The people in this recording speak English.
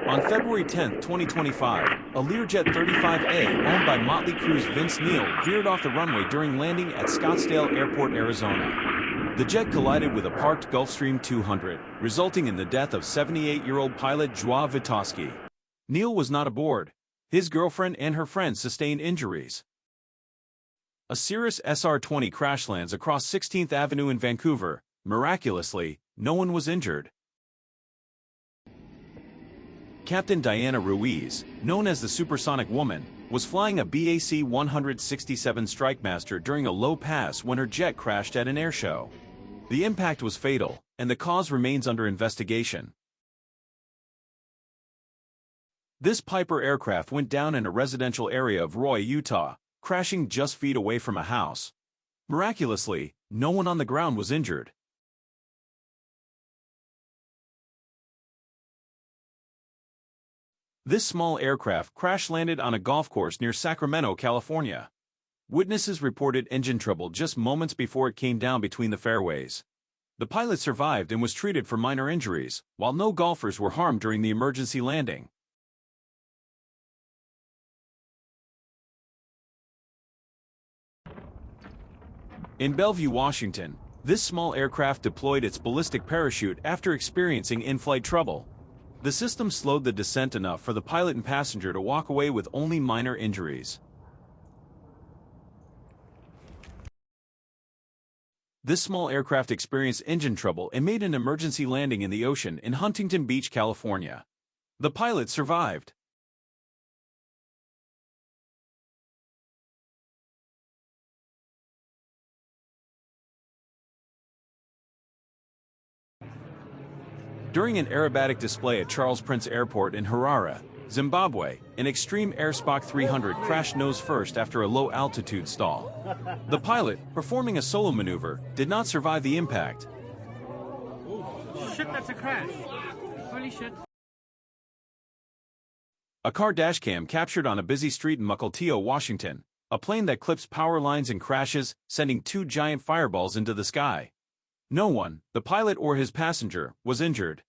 On February 10, 2025, a Learjet 35A owned by Motley Crüe's Vince Neil veered off the runway during landing at Scottsdale Airport, Arizona. The jet collided with a parked Gulfstream 200, resulting in the death of 78-year-old pilot Joao Vitosky. Neil was not aboard. His girlfriend and her friends sustained injuries. A Cirrus SR20 crash lands across 16th Avenue in Vancouver. Miraculously, no one was injured. Captain Diana Ruiz, known as the Supersonic Woman, was flying a BAC 167 Strikemaster during a low pass when her jet crashed at an airshow. The impact was fatal, and the cause remains under investigation. This Piper aircraft went down in a residential area of Roy, Utah, crashing just feet away from a house. Miraculously, no one on the ground was injured. This small aircraft crash-landed on a golf course near Sacramento, California. Witnesses reported engine trouble just moments before it came down between the fairways. The pilot survived and was treated for minor injuries, while no golfers were harmed during the emergency landing. In Bellevue, Washington, this small aircraft deployed its ballistic parachute after experiencing in-flight trouble. The system slowed the descent enough for the pilot and passenger to walk away with only minor injuries. This small aircraft experienced engine trouble and made an emergency landing in the ocean in Huntington Beach, California. The pilot survived. During an aerobatic display at Charles Prince Airport in Harare, Zimbabwe, an Extreme Air Spock 300 crashed nose first after a low-altitude stall. The pilot, performing a solo maneuver, did not survive the impact. Oh, shit, that's a crash. Holy shit. A car dashcam captured on a busy street in Mukilteo, Washington, a plane that clips power lines and crashes, sending two giant fireballs into the sky. No one, the pilot or his passenger, was injured.